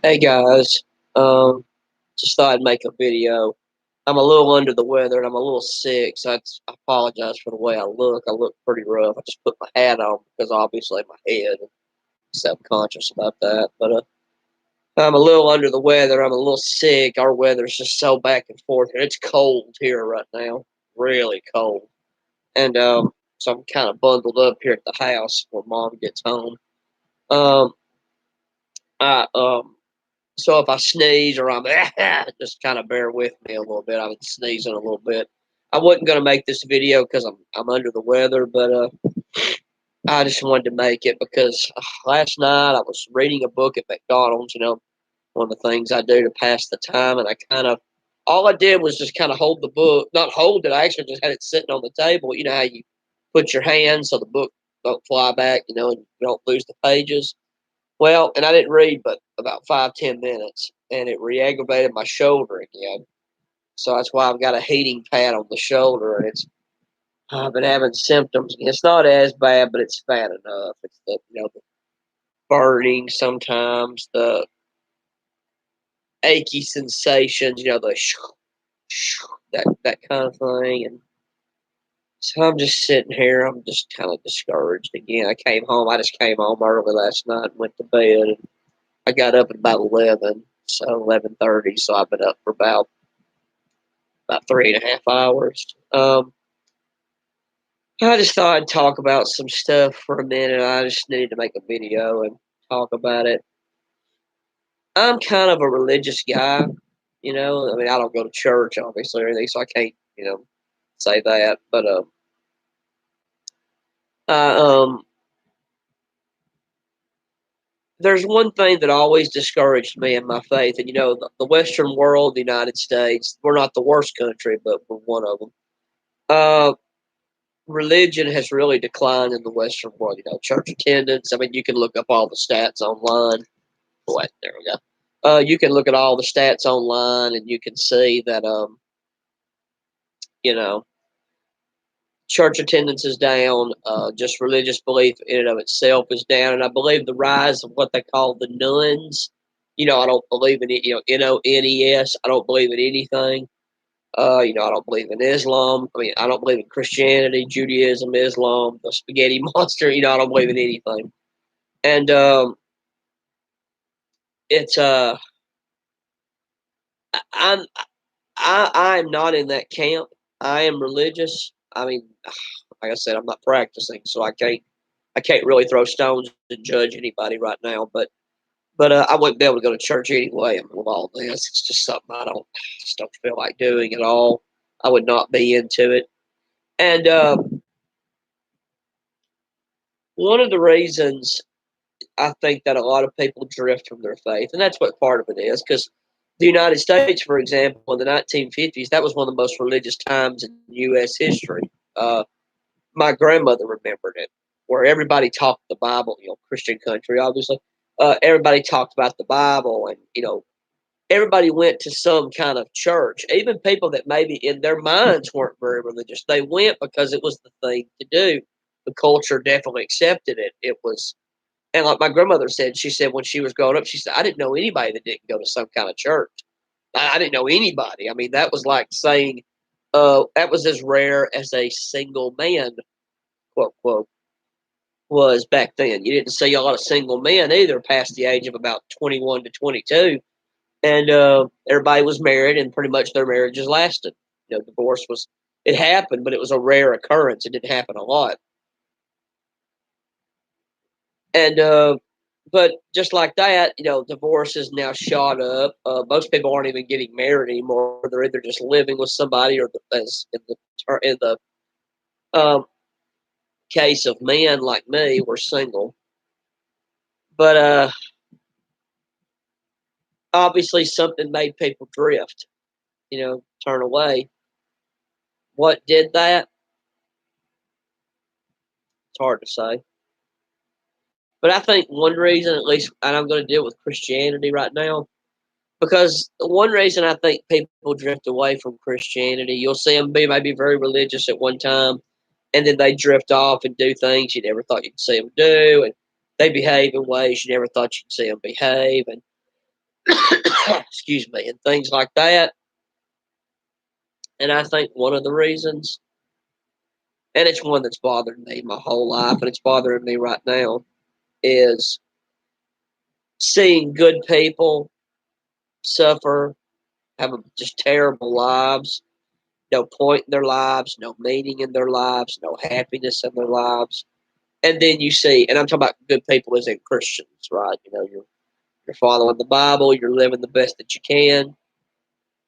Hey guys, um, just thought I'd make a video. I'm a little under the weather and I'm a little sick, so I apologize for the way I look. I look pretty rough. I just put my hat on because obviously my head, I'm self-conscious about that. But I'm a little under the weather. I'm a little sick. Our weather's just so back and forth, and it's cold here right now, really cold. And so I'm kind of bundled up here at the house when Mom gets home. Um, I So if I sneeze or I'm just kind of bear with me a little bit. I've been sneezing a little bit. I wasn't going to make this video because I'm under the weather, but I just wanted to make it because last night I was reading a book at McDonald's. One of the things I do to pass the time, and I kind of all I did was just kind of hold the book, not hold it. I actually just had it sitting on the table. You know how you put your hand so the book don't fly back, and you don't lose the pages. Well, and I didn't read but about 5, 10 minutes, and it re-aggravated my shoulder again. So that's why I've got a heating pad on the shoulder, and I've been having symptoms. It's not as bad, but it's bad enough. It's the burning sometimes, the achy sensations, the that kind of thing. And so I'm just sitting here. I'm just kind of discouraged again. I just came home early last night and went to bed. And I got up at about 11, so 11:30. So I've been up for about 3.5 hours. I just thought I'd talk about some stuff for a minute. I just needed to make a video and talk about it. I'm kind of a religious guy, I mean, I don't go to church, obviously, or anything, so I can't, say that. But I, there's one thing that always discouraged me in my faith, and the Western world, the United States, we're not the worst country, but we're one of them. Uh, Religion has really declined in the Western world. Church attendance. I mean, you can look up all the stats online. What? There we go. You can look at all the stats online, and you can see that you know, church attendance is down. Just religious belief in and of itself is down, and I believe the rise of what they call the nuns. I don't believe in it. NONES. I don't believe in anything. I don't believe in Islam. I mean, I don't believe in Christianity, Judaism, Islam, the spaghetti monster. I don't believe in anything. And it's I'm I'm not in that camp. I am religious. I mean, like I said, I'm not practicing, so I can't really throw stones and judge anybody right now. But I wouldn't be able to go to church anyway. I mean, with all this, it's just something I just don't feel like doing at all. I would not be into it. And one of the reasons I think that a lot of people drift from their faith, and that's what part of it is, because the United States, for example, in the 1950s, that was one of the most religious times in U.S. history. My grandmother remembered it, where everybody talked the Bible, Christian country, obviously. Everybody talked about the Bible, and everybody went to some kind of church. Even people that maybe in their minds weren't very religious, they went because it was the thing to do. The culture definitely accepted it. It was, and like my grandmother said, she said when she was growing up, she said, I didn't know anybody that didn't go to some kind of church. I didn't know anybody. I mean, that was like saying, that was as rare as a single man, quote, quote, was back then. You didn't see a lot of single men either past the age of about 21 to 22. And everybody was married, and pretty much their marriages lasted. Divorce it happened, but it was a rare occurrence. It didn't happen a lot. And but just like that, divorce is now shot up. Most people aren't even getting married anymore. They're either just living with somebody, or as in the um, case of men like me, we're single. But obviously, something made people drift. Turn away. What did that? It's hard to say. But I think one reason, at least, and I'm going to deal with Christianity right now, because one reason I think people drift away from Christianity, you'll see them be maybe very religious at one time, and then they drift off and do things you never thought you'd see them do, and they behave in ways you never thought you'd see them behave. And excuse me, and things like that. And I think one of the reasons, and it's one that's bothered me my whole life, and it's bothering me right now, is seeing good people suffer, have just terrible lives, no point in their lives, no meaning in their lives, no happiness in their lives. And then you see, and I'm talking about good people as in Christians, right? You know, you're following the Bible, you're living the best that you can,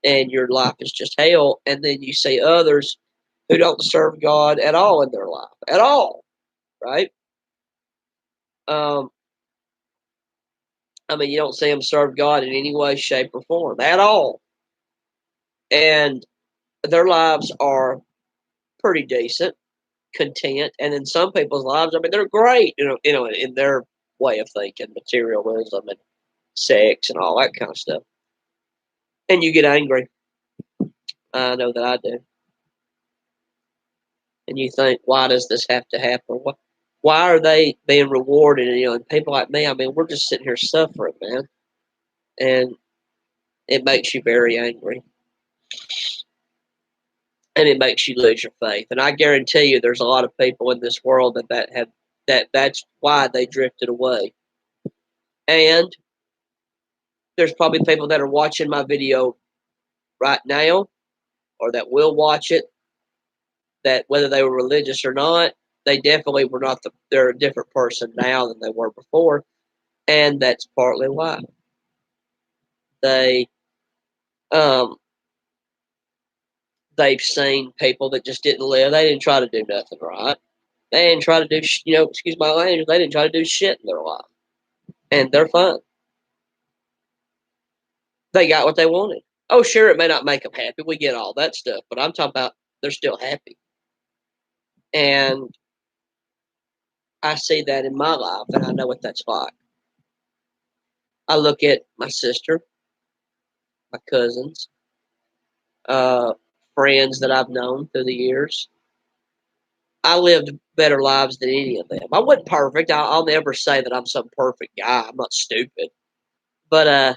and your life is just hell. And then you see others who don't serve God at all in their life, at all, right? Um, I mean, you don't see them serve God in any way, shape, or form at all, and their lives are pretty decent, content, and in some people's lives, I mean, they're great, in their way of thinking, materialism and sex and all that kind of stuff. And you get angry. I know that I do. And you think, why does this have to happen? Why are they being rewarded? And people like me, I mean, we're just sitting here suffering, man. And it makes you very angry. And it makes you lose your faith. And I guarantee you there's a lot of people in this world that's why they drifted away. And there's probably people that are watching my video right now or that will watch it, that whether they were religious or not, they definitely were not they're a different person now than they were before. And that's partly why. They they've seen people that just didn't live. They didn't try to do nothing right. They didn't try to do, excuse my language, they didn't try to do shit in their life. And they're fine. They got what they wanted. Oh, sure, it may not make them happy. We get all that stuff. But I'm talking about they're still happy. And I see that in my life, and I know what that's like. I look at my sister, my cousins, uh, friends that I've known through the years. I lived better lives than any of them. I wasn't perfect. I'll never say that I'm some perfect guy. I'm not stupid. But I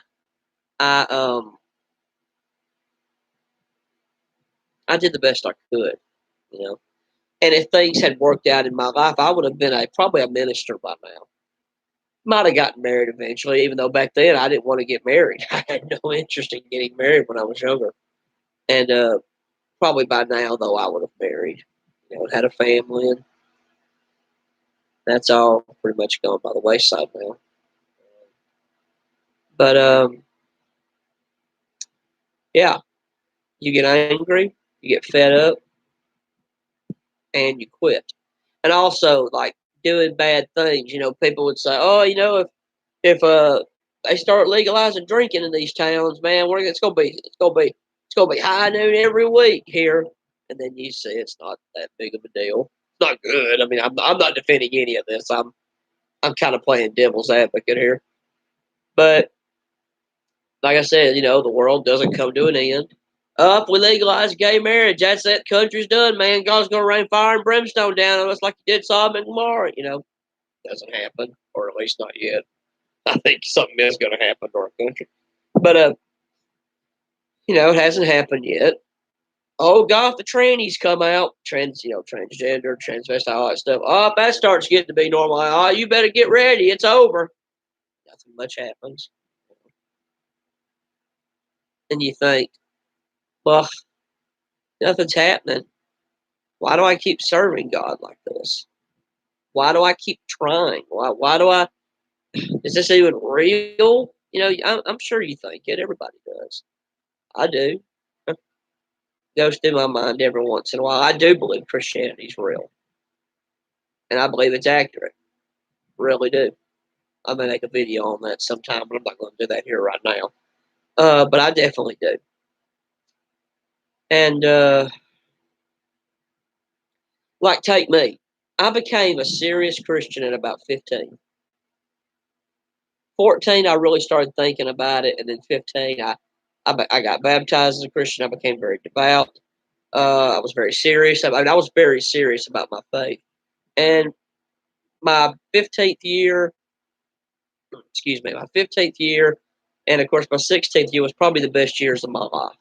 I did the best I could, you know. And if things had worked out in my life, I would have been probably a minister by now. Might have gotten married eventually, even though back then I didn't want to get married. I had no interest in getting married when I was younger. And probably by now, though, I would have married, had a family, and that's all pretty much gone by the wayside now. But yeah, you get angry, you get fed up, and you quit. And also, like doing bad things, people would say, "Oh, if they start legalizing drinking in these towns, man, it's gonna be high noon every week here." And then you see it's not that big of a deal. It's not good. I mean, I'm not defending any of this. I'm kind of playing devil's advocate here. But like I said, the world doesn't come to an end. If we legalize gay marriage, that's it. Country's done, man. God's gonna rain fire and brimstone down on us like He did Sodom and Gomorrah. Doesn't happen, or at least not yet. I think something is going to happen to our country, but it hasn't happened yet. Oh God, the trannies come out, transgender, transvestite, all that stuff. Oh, if that starts getting to be normal, oh, you better get ready. It's over. Nothing much happens, and you think, well, nothing's happening. Why do I keep serving God like this? Why do I keep trying? Why do I? Is this even real? I'm sure you think it. Everybody does. I do. Goes through my mind every once in a while. I do believe Christianity is real, and I believe it's accurate. Really do. I may make a video on that sometime, but I'm not going to do that here right now. But I definitely do. And like, take me. I became a serious Christian at about 15. 14, I really started thinking about it, and then 15, I got baptized as a Christian. I became very devout. I was very serious. I was very serious about my faith. And my 15th year, my 15th year And of course, my 16th year was probably the best years of my life.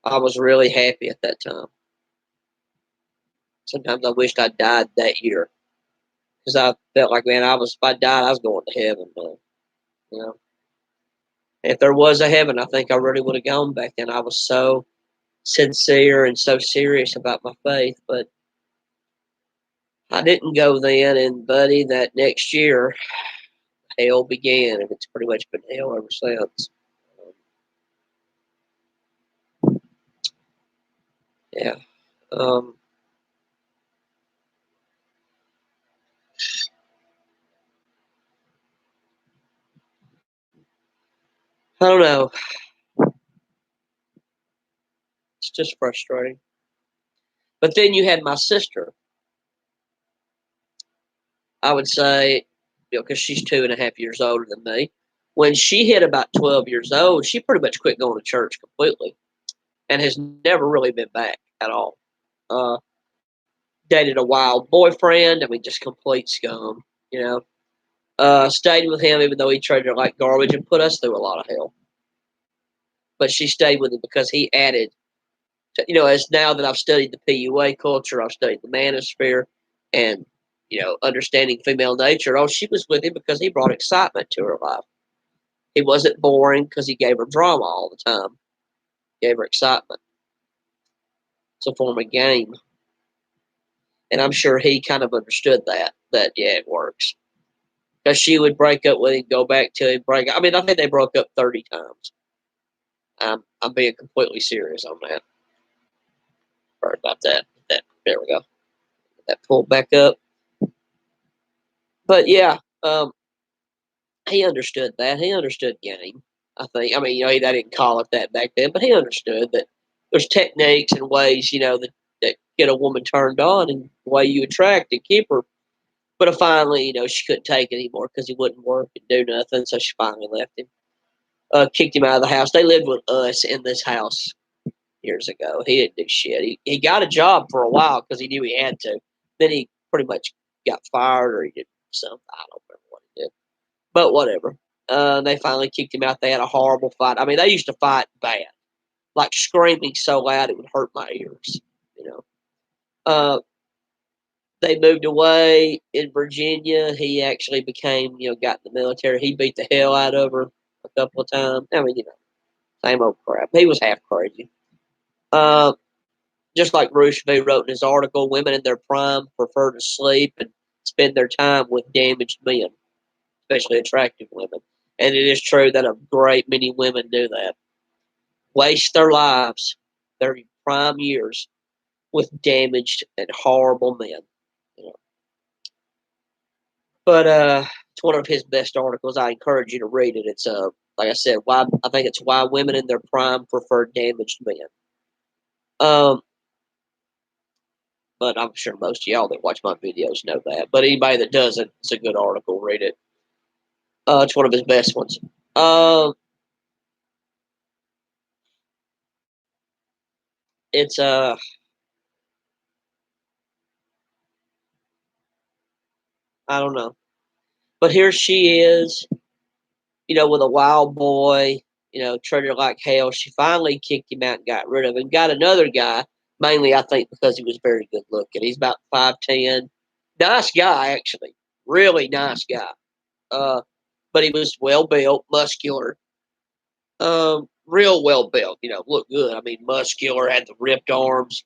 I was really happy at that time. Sometimes I wished I died that year because I felt like, man, if I died, I was going to heaven, man. You know, if there was a heaven, I think I really would have gone back then. I was so sincere and so serious about my faith, but I didn't go then. And buddy, that next year, hell began, and it's pretty much been hell ever since. Yeah. Um, I don't know. It's just frustrating. But then you had my sister. I would say, because she's 2.5 years older than me. When she hit about 12 years old, she pretty much quit going to church completely and has never really been back at all. Uh, Dated a wild boyfriend. I mean, just complete scum, you know. Stayed with him even though he treated her like garbage and put us through a lot of hell. But she stayed with him because he added, as now that I've studied the PUA culture, I've studied the manosphere, and understanding female nature. Oh, she was with him because he brought excitement to her life. He wasn't boring because he gave her drama all the time. Gave her excitement. It's a form of game. And I'm sure he kind of understood that yeah, it works. Because she would break up with him, go back to him, break up. I mean, I think they broke up 30 times. I'm being completely serious on that. Sorry about that. There we go. That pulled back up. But yeah, he understood that. He understood game. I think. I mean, they didn't call it that back then, but he understood that there's techniques and ways, that get a woman turned on and the way you attract and keep her. But finally, she couldn't take it anymore because he wouldn't work and do nothing, so she finally left him. Kicked him out of the house. They lived with us in this house years ago. He didn't do shit. He got a job for a while because he knew he had to. Then he pretty much got fired or he did something. I don't remember what he did. But whatever. They finally kicked him out. They had a horrible fight. I mean, they used to fight bad, like screaming so loud it would hurt my ears. You know. They moved away in Virginia. He actually became, got in the military. He beat the hell out of her a couple of times. I mean, same old crap. He was half crazy. Uh, just like Bruce V wrote in his article, women in their prime prefer to sleep and spend their time with damaged men, especially attractive women. And it is true that a great many women do that. Waste their lives, their prime years, with damaged and horrible men. You know. But it's one of his best articles. I encourage you to read it. It's like I said, why women in their prime prefer damaged men. Um, but I'm sure most of y'all that watch my videos know that. But anybody that doesn't, it's a good article. Read it. It's one of his best ones. It's I don't know. But here she is, with a wild boy, treated her like hell. She finally kicked him out and got rid of him. Got another guy, mainly I think because he was very good looking. He's about 5'10". Nice guy, actually. Really nice guy. But he was well built, muscular. Real well built, looked good. I mean, muscular, had the ripped arms,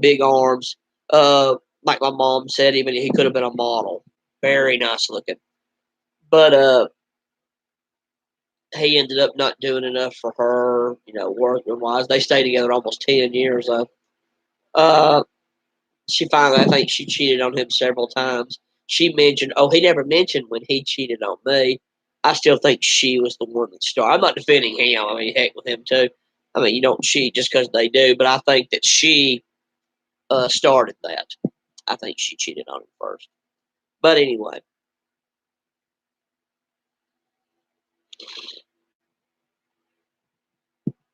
big arms. Like my mom said, even he could have been a model. Very nice looking. But he ended up not doing enough for her, working wise. They stayed together almost 10 years though. Uh, she finally, I think she cheated on him several times. She mentioned, he never mentioned when he cheated on me. I still think she was the one that started. I'm not defending him. I mean, heck with him too. I mean, you don't cheat just because they do, but I think that she started that. I think she cheated on him first. But anyway,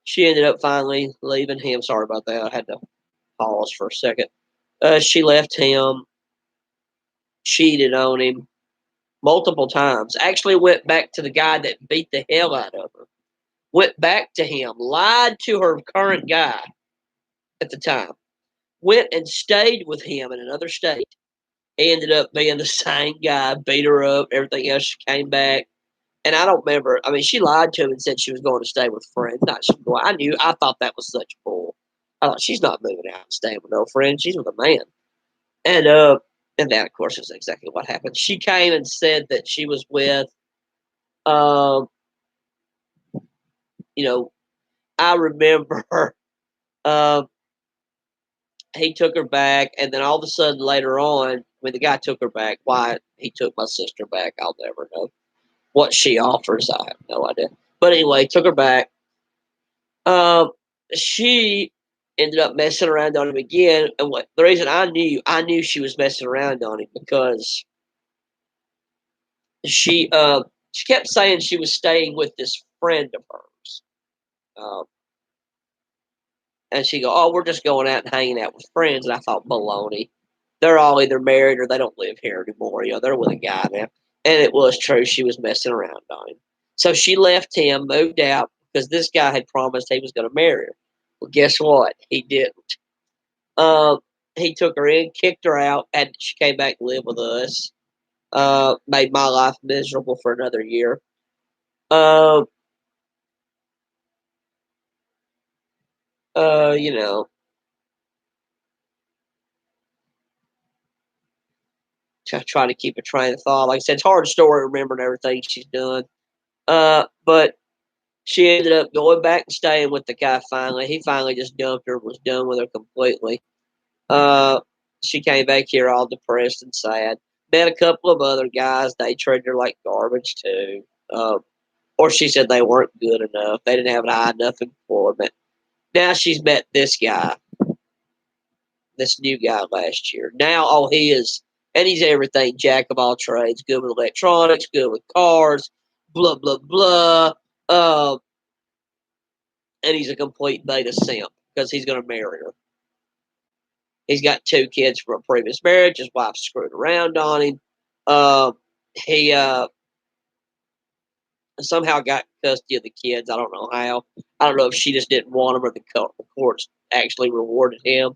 she ended up finally leaving him. Sorry about that. I had to pause for a second. She left him, cheated on him, multiple times. Actually went back to the guy that beat the hell out of her. Went back to him, lied to her current guy at the time. Went and stayed with him in another state. He ended up being the same guy, beat her up, everything else. She came back. And I don't remember. I mean, she lied to him and said she was going to stay with friends. Not she was going. I thought that was such bull. I thought she's not moving out and staying with no friends. She's with a man. And that, of course, is exactly what happened. She came and said that she was with, um, you know, I remember um, he took her back, and then all of a sudden later on, when the guy took her back, why he took my sister back, I'll never know. What she offers, I have no idea. But anyway, took her back. Um, she ended up messing around on him again, and what the reason I knew she was messing around on him because she kept saying she was staying with this friend of hers. Um, and she go, "Oh, we're just going out and hanging out with friends." And I thought, baloney. They're all either married or they don't live here anymore. They're with a guy now. And it was true. She was messing around on him. So she left him, moved out because this guy had promised he was going to marry her. Well, guess what? He didn't. Um, he took her in, kicked her out, and she came back to live with us. Made my life miserable for another year. Um, you know, trying to keep a train of thought. Like I said, it's a hard story remembering everything she's done. But she ended up going back and staying with the guy finally. He finally just dumped her, was done with her completely. Uh, she came back here all depressed and sad. Met a couple of other guys. They treated her like garbage too. Or she said they weren't good enough. They didn't have an high enough employment. Now she's met this guy, this new guy last year. Now, oh, he is, and he's everything, jack of all trades, good with electronics, good with cars, blah, blah, blah. Uh, and he's a complete beta simp because he's going to marry her. He's got 2 kids from a previous marriage. His wife screwed around on him. He somehow got custody of the kids. I don't know how. I don't know if she just didn't want them or the courts actually rewarded him.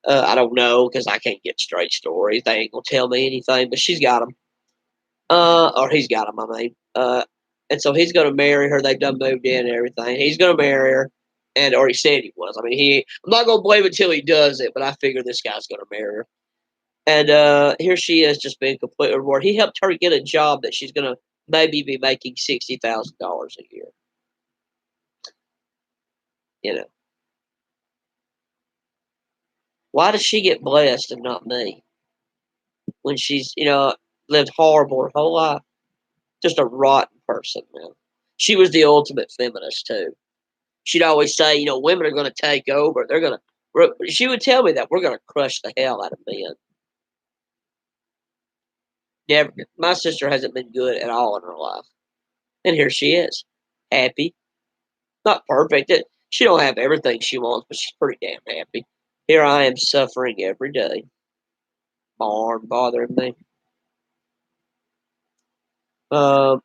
I don't know because I can't get straight stories. They ain't gonna tell me anything, but she's got them. Or he's got them. I mean, and so he's gonna marry her. They've done moved in and everything. He's gonna marry her, and or he said he was. I mean, I'm not gonna believe it until he does it, but I figure this guy's gonna marry her. And here she is, just being completely rewarded. He helped her get a job that she's gonna maybe be making $60,000 a year. You know, why does she get blessed and not me? When she's lived horrible her whole life. Just a rotten person, man. She was the ultimate feminist too. She'd always say, women are going to take over. They're going to. She would tell me that we're going to crush the hell out of men. Never. My sister hasn't been good at all in her life, and here she is, happy, not perfect. She don't have everything she wants, but she's pretty damn happy. Here I am suffering every day. Barn bothering me. Um,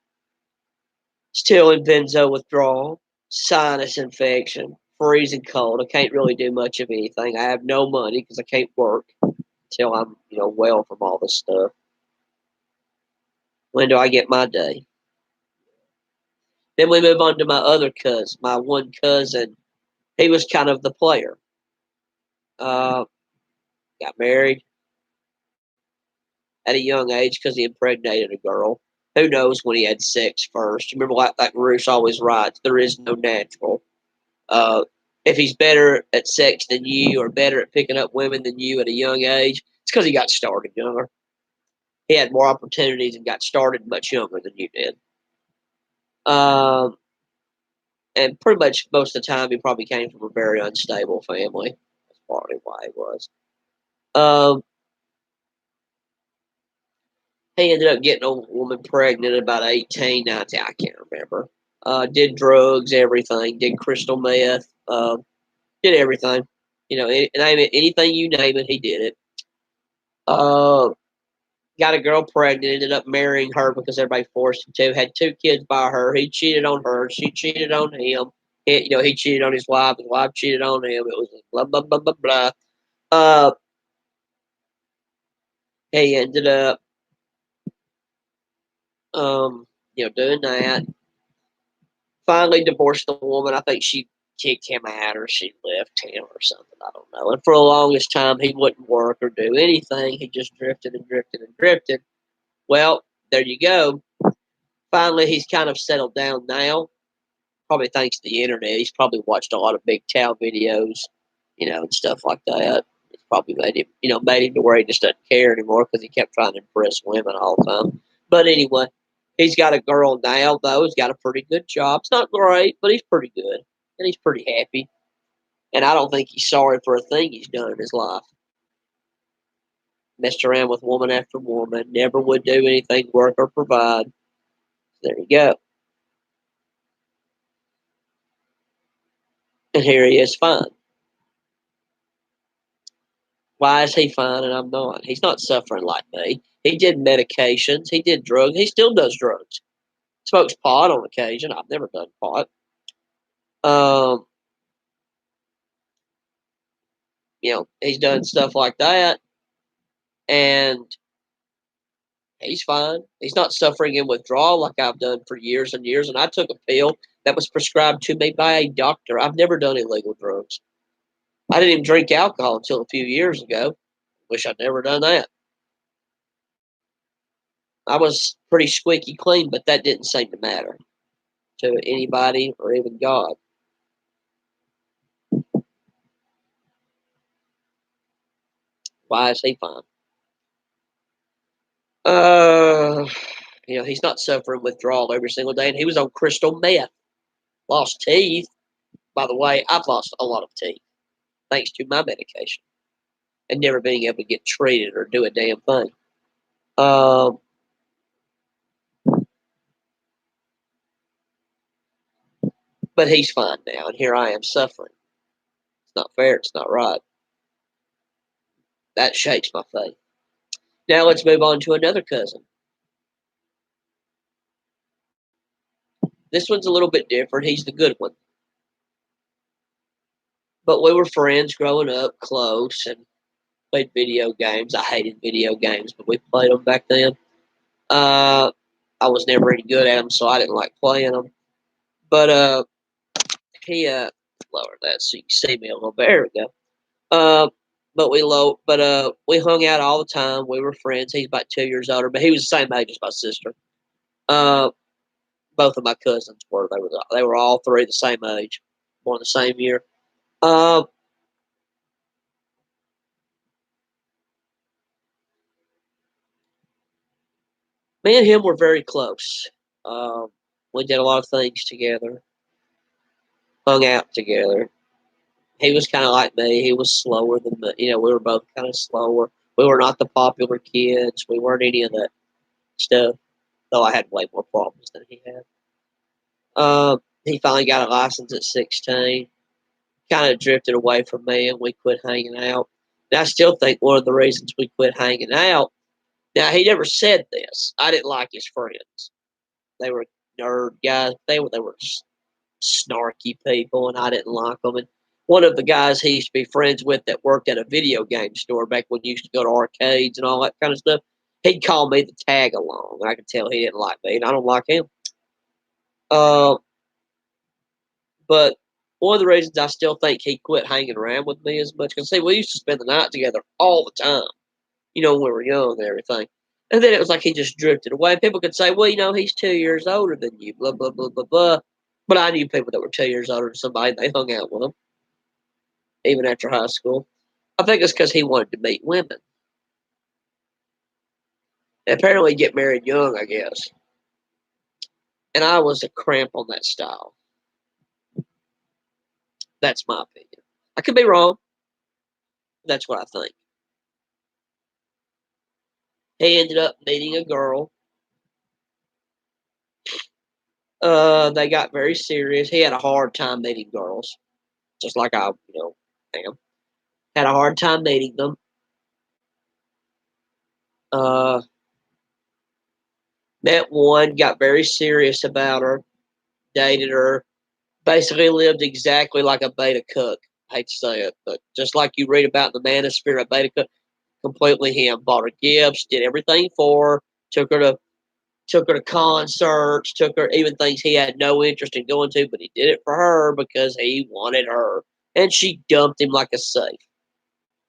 Still in benzo withdrawal, sinus infection, freezing cold. I can't really do much of anything. I have no money because I can't work until I'm, well from all this stuff. When do I get my day? Then we move on to my other cousin, my one cousin. He was kind of the player. Uh, got married at a young age because he impregnated a girl. Who knows when he had sex first? You remember like Bruce always writes, there is no natural. Uh, if he's better at sex than you or better at picking up women than you at a young age, it's because he got started younger. He had more opportunities and got started much younger than you did. Um, and pretty much most of the time, he probably came from a very unstable family. That's partly why he was. Um, he ended up getting a woman pregnant at about 18, 19, I can't remember. Did drugs, everything, did crystal meth, did everything. Name it, anything you name it, he did it. Uh, got a girl pregnant, ended up marrying her because everybody forced him to. Had 2 kids by her. He cheated on her. She cheated on him. He cheated on his wife. His wife cheated on him. It was blah blah blah blah blah. Uh, he ended up, doing that. Finally divorced the woman. I think she kicked him out or she left him or something. I don't know. And for the longest time, he wouldn't work or do anything. He just drifted and drifted and drifted. Well, there you go. Finally, he's kind of settled down now. Probably thanks to the internet. He's probably watched a lot of big cow videos, and stuff like that. It's probably made him to where he just doesn't care anymore because he kept trying to impress women all the time. But anyway, he's got a girl now, though. He's got a pretty good job. It's not great, but he's pretty good. And he's pretty happy. And I don't think he's sorry for a thing he's done in his life. Messed around with woman after woman, never would do anything to work or provide. There you go. And here he is fine. Why is he fine and I'm not? He's not suffering like me. He did medications. He did drugs. He still does drugs. Smokes pot on occasion. I've never done pot. Um, he's done stuff like that, and he's fine. He's not suffering in withdrawal like I've done for years and years. And I took a pill that was prescribed to me by a doctor. I've never done illegal drugs. I didn't even drink alcohol until a few years ago. Wish I'd never done that. I was pretty squeaky clean, but that didn't seem to matter to anybody or even God. Why is he fine? Uh, he's not suffering withdrawal every single day, and he was on crystal meth. Lost teeth. By the way, I've lost a lot of teeth thanks to my medication and never being able to get treated or do a damn thing. Um, but he's fine now, and here I am suffering. It's not fair. It's not right. That shakes my faith. Now let's move on to another cousin. This one's a little bit different. He's the good one. But we were friends growing up, close, and played video games. I hated video games, but we played them back then. Uh, I was never any good at them, so I didn't like playing them. But he lower that so you can see me a little bit. There we go. We hung out all the time. We were friends. He's about 2 years older, but he was the same age as my sister. Uh, both of my cousins were. They were all three the same age, born the same year. Uh, Me and him were very close. We did a lot of things together, hung out together. He was kind of like me. He was slower than me. We were both kind of slower. We were not the popular kids. We weren't any of that stuff, though I had way more problems than he had. He finally got a license at 16. Kind of drifted away from me, and we quit hanging out. And I still think one of the reasons we quit hanging out. Now he never said this. I didn't like his friends. They were nerd guys. They were snarky people, and I didn't like them. And one of the guys he used to be friends with that worked at a video game store back when you used to go to arcades and all that kind of stuff, he'd call me the tag along. I could tell he didn't like me, and I don't like him. Uh, but one of the reasons I still think he quit hanging around with me as much, because see, we used to spend the night together all the time, when we were young and everything. And then it was like he just drifted away. People could say, well, he's 2 years older than you, blah, blah, blah, blah, blah. But I knew people that were 2 years older than somebody, and they hung out with them, even after high school. I think it's because he wanted to meet women. And apparently get married young, I guess. And I was a cramp on that style. That's my opinion. I could be wrong. That's what I think. He ended up meeting a girl. They got very serious. He had a hard time meeting girls, just like I, am. Had a hard time meeting them. Uh, Met one, got very serious about her, dated her, basically lived exactly like a beta cook. I hate to say it, but just like you read about in the Manosphere, a beta cook, completely him. Bought her gifts, did everything for her, took her to concerts, took her even things he had no interest in going to, but he did it for her because he wanted her. And she dumped him like a safe.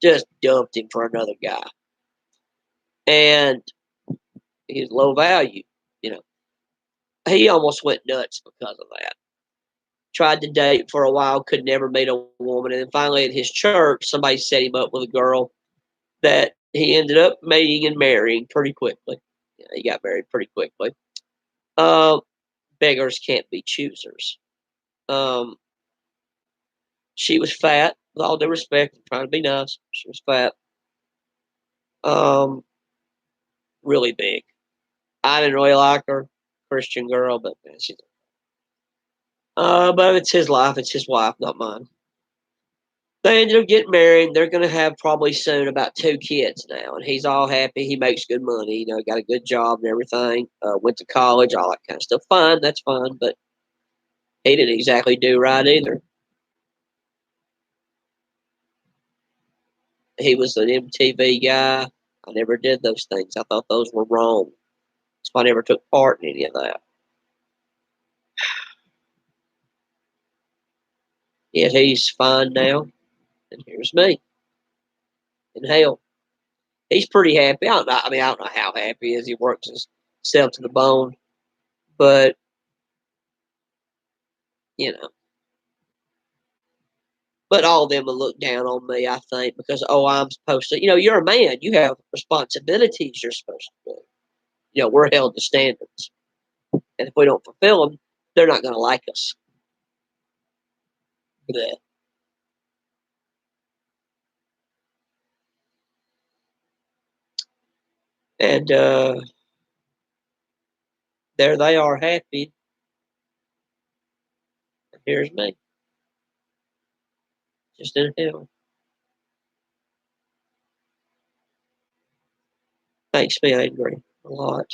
Just dumped him for another guy. And he's low value, you know. He almost went nuts because of that. Tried to date for a while, could never meet a woman, and then finally at his church, somebody set him up with a girl that he ended up meeting and marrying pretty quickly. Yeah, he got married pretty quickly. Uh, Beggars can't be choosers. Um, she was fat, with all due respect, I'm trying to be nice. She was fat. Um, really big. I didn't really like her, Christian girl, but man, she's. But it's his life, it's his wife, not mine. They ended up getting married. They're going to have probably soon about 2 kids now, and he's all happy. He makes good money, got a good job and everything. Went to college, all that kind of stuff. Fine, that's fine, but he didn't exactly do right either. He was an MTV guy. I never did those things. I thought those were wrong. So I never took part in any of that. Yet he's fine now, and here's me in hell. He's pretty happy. I don't know how happy he is. He works himself to the bone, but you know. But all of them will look down on me, I think, because I'm supposed to. You're a man. You have responsibilities you're supposed to do. We're held to standards, and if we don't fulfill them, they're not going to like us. Bleh. And there they are, happy. Here's me, just in hell. Makes me angry a lot.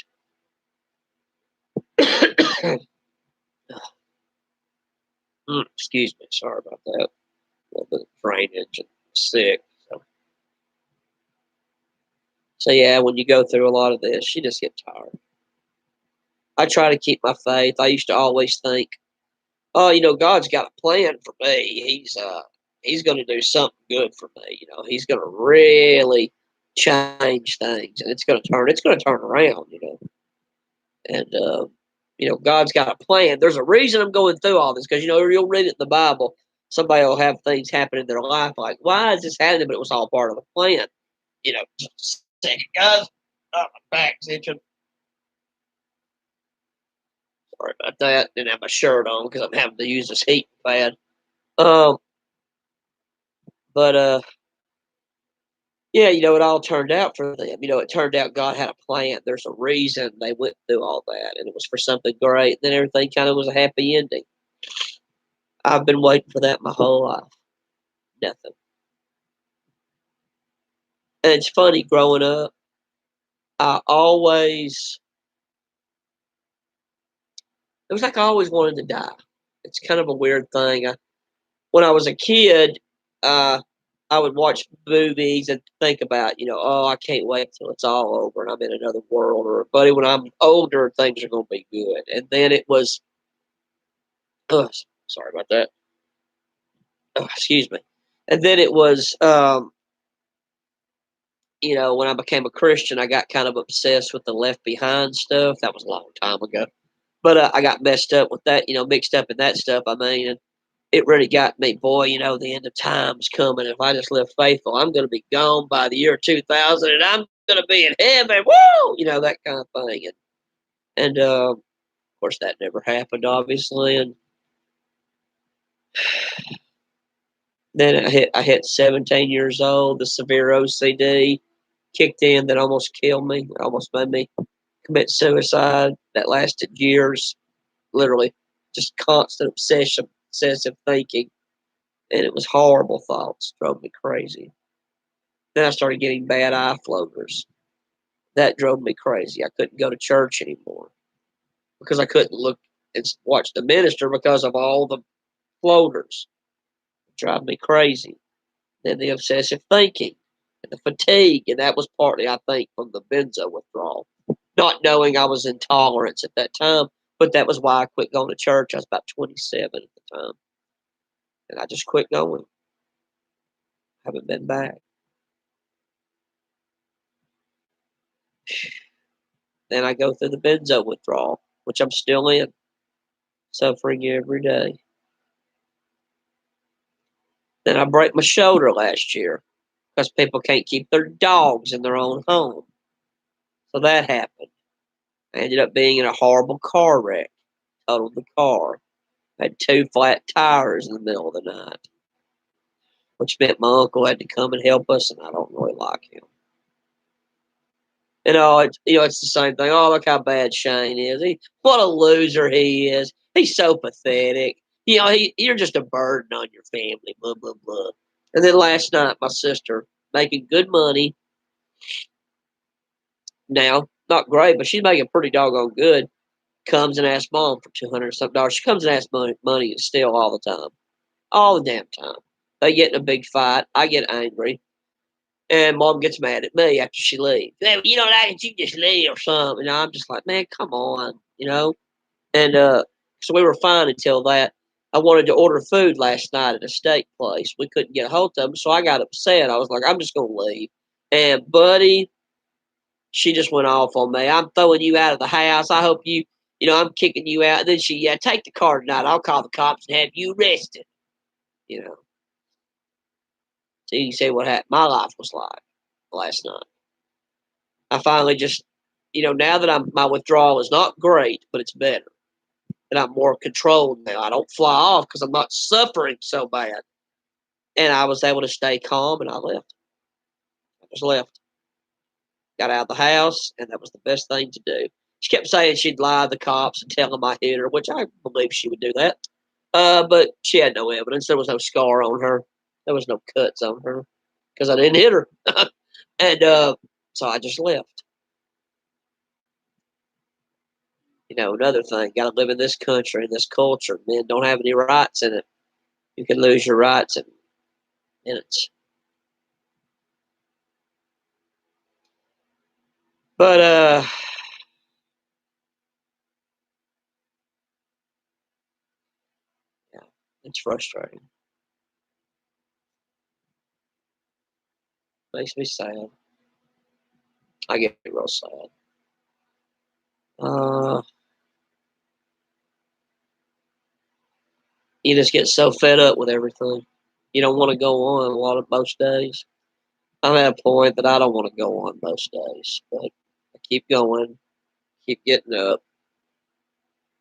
Excuse me. Sorry about that. A little bit of drainage and sick. So yeah, when you go through a lot of this, you just get tired. I try to keep my faith. I used to always think, oh, God's got a plan for me. He's going to do something good for me. He's going to really change things, and it's going to turn around. And God's got a plan. There's a reason I'm going through all this because you'll read it in the Bible. Somebody will have things happen in their life like, why is this happening? But it was all part of the plan. Just a second, guys. Oh, my back's itching. Sorry about that. Didn't have my shirt on because I'm having to use this heat pad. Um, but yeah, it all turned out for them. It turned out God had a plan. There's a reason they went through all that, and it was for something great. Then everything kind of was a happy ending. I've been waiting for that my whole life. Nothing. And it's funny growing up. I always it was like I always wanted to die. It's kind of a weird thing. When I was a kid, uh, I would watch movies and think about, oh, I can't wait till it's all over and I'm in another world. Or, buddy, when I'm older, things are going to be good. And then it was, oh, sorry about that. Oh, excuse me. And then it was, when I became a Christian, I got kind of obsessed with the Left Behind stuff. That was a long time ago. But I got messed up with that, mixed up in that stuff. I mean, and it really got me, boy, the end of time's coming. If I just live faithful, I'm going to be gone by the year 2000 and I'm going to be in heaven. Woo! That kind of thing. And of course, that never happened, obviously. And then I hit 17 years old. The severe OCD kicked in that almost killed me, almost made me commit suicide. That lasted years, literally, just constant obsessive thinking. And it was horrible thoughts, drove me crazy. Then I started getting bad eye floaters. That drove me crazy. I couldn't go to church anymore because I couldn't look and watch the minister because of all the floaters. It drove me crazy. Then the obsessive thinking and the fatigue, and that was partly, I think, from the benzo withdrawal. Not knowing I was intolerant at that time, but that was why I quit going to church. I was about 27 at the time, and I just quit going. Haven't been back. Then I go through the benzo withdrawal, which I'm still in, suffering every day. Then I break my shoulder last year because people can't keep their dogs in their own home. So that happened. I ended up being in a horrible car wreck, totaled the car. I had 2 flat tires in the middle of the night, which meant my uncle had to come and help us, and I don't really like him. It's the same thing. Oh, look how bad Shane is. What a loser he is. He's so pathetic. You're just a burden on your family. Blah blah blah. And then last night, my sister, making good money now, not great, but she's making pretty doggone good. Comes and asks mom for $200 something. She comes and asks money and steal all the time, all the damn time. They get in a big fight. I get angry. And mom gets mad at me after she leaves. Hey, you don't like it, you just leave or something. And I'm just like, man, come on. And so we were fine until that. I wanted to order food last night at a steak place. We couldn't get a hold of them, so I got upset. I was like, I'm just going to leave. And buddy, she just went off on me. I'm throwing you out of the house. I hope I'm kicking you out. And then yeah, take the car tonight. I'll call the cops and have you arrested. You know. So you can see what happened. My life was like last night. I finally just, now that my withdrawal is not great, but it's better. And I'm more controlled now. I don't fly off because I'm not suffering so bad. And I was able to stay calm, and I left. I just left. Got out of the house, and that was the best thing to do. She kept saying she'd lie to the cops and tell them I hit her, which I believe she would do that. But she had no evidence. There was no scar on her. There was no cuts on her because I didn't hit her. And so I just left. Another thing, got to live in this country, in this culture. Men don't have any rights in it. You can lose your rights in minutes. But yeah, it's frustrating. Makes me sad. I get real sad. Uh, you just get so fed up with everything. You don't want to go on a lot of most days. I'm at a point that I don't want to go on most days, but I keep going, keep getting up,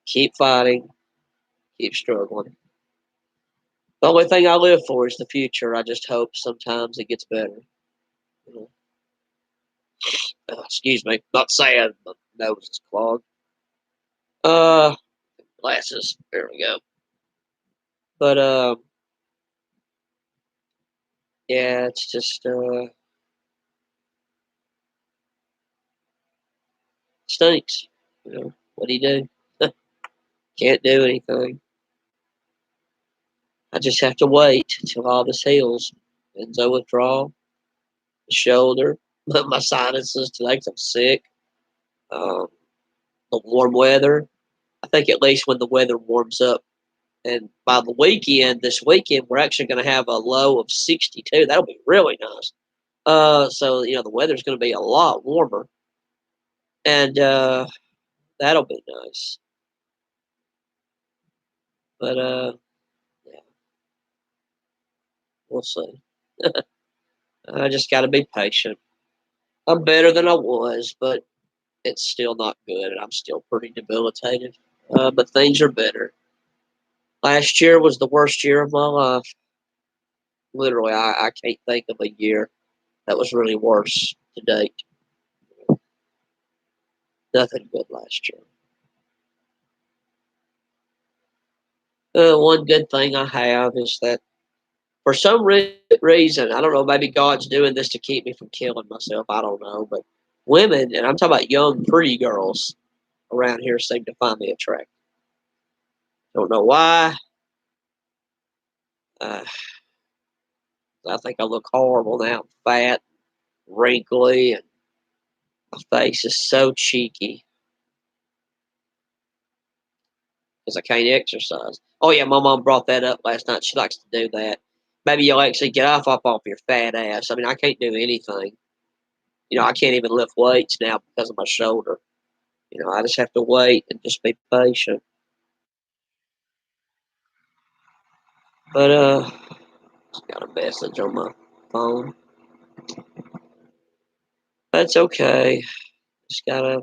keep fighting, keep struggling. The only thing I live for is the future. I just hope sometimes it gets better. You excuse me, not saying my nose is clogged. Uh, Glasses. There we go. But yeah, it's just stinks. What do you do? Can't do anything. I just have to wait until all this heals. Benzo withdrawal, the shoulder, my sinuses today 'cause I'm sick. Um, the warm weather. I think at least when the weather warms up, and by the weekend, this weekend, we're actually going to have a low of 62. That'll be really nice. So the weather's going to be a lot warmer, and that'll be nice. But yeah, we'll see. I just got to be patient. I'm better than I was, but it's still not good, and I'm still pretty debilitated. But things are better. Last year was the worst year of my life. Literally, I can't think of a year that was really worse to date. Nothing good last year. One good thing I have is that for some reason, I don't know, maybe God's doing this to keep me from killing myself. I don't know, but women, and I'm talking about young, pretty girls around here, seem to find me attractive. Don't know why. Uh, I think I look horrible now. I'm fat, wrinkly, and my face is so cheeky because I can't exercise. Oh yeah, my mom brought that up last night. She likes to do that. Maybe you'll actually get off your fat ass. I mean, I can't do anything. I can't even lift weights now because of my shoulder. I just have to wait and just be patient. But just got a message on my phone. That's okay. Just gotta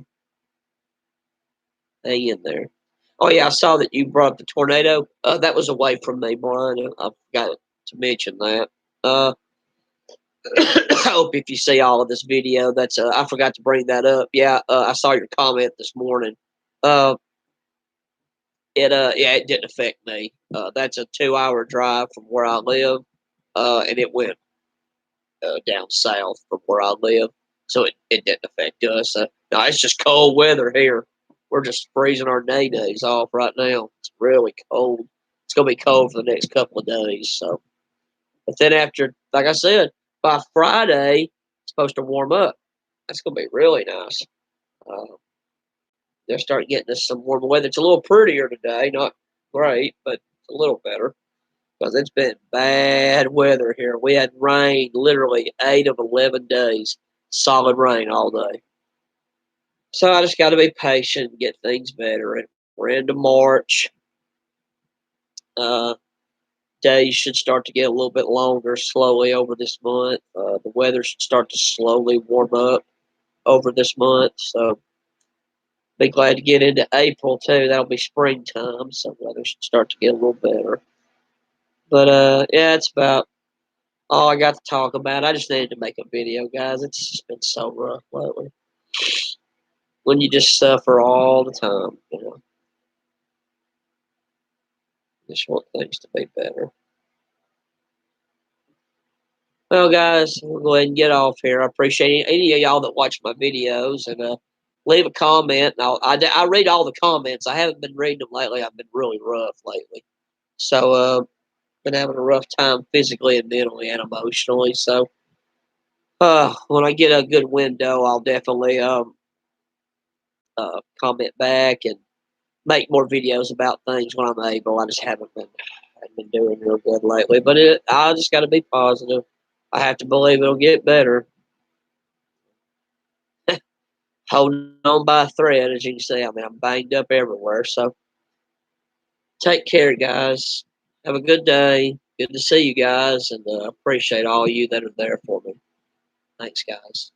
hang in there. Oh yeah, I saw that you brought the tornado. That was away from me, Brian. I forgot to mention that. Uh, I hope if you see all of this video, that's I forgot to bring that up. Yeah, I saw your comment this morning. Uh, yeah, it didn't affect me. That's a 2-hour drive from where I live, and it went down south from where I live, so it didn't affect us. No, it's just cold weather here. We're just freezing our days off right now. It's really cold. It's gonna be cold for the next couple of days. So, but then after, like I said, by Friday, it's supposed to warm up. That's gonna be really nice. Uh, they'll start getting us some warmer weather. It's a little prettier today, not great, but a little better because it's been bad weather here. We had rain literally 8 of 11 days, solid rain all day. So I just got to be patient and get things better. And we're into March. Uh, Days should start to get a little bit longer slowly over this month. The weather should start to slowly warm up over this month. So be glad to get into April too. That'll be springtime, so weather should start to get a little better. But yeah, it's about all I got to talk about. I just needed to make a video, guys. It's just been so rough lately. When you just suffer all the time, just want things to be better. Well, guys, we'll go ahead and get off here. I appreciate any of y'all that watch my videos and leave a comment. And I read all the comments. I haven't been reading them lately. I've been really rough lately. So, been having a rough time physically and mentally and emotionally. So, when I get a good window, I'll definitely comment back and make more videos about things when I'm able. I just haven't been doing real good lately. But I just got to be positive. I have to believe it'll get better. Holding on by a thread, as you can see. I mean, I'm banged up everywhere. So take care, guys. Have a good day. Good to see you guys, and appreciate all you that are there for me. Thanks, guys.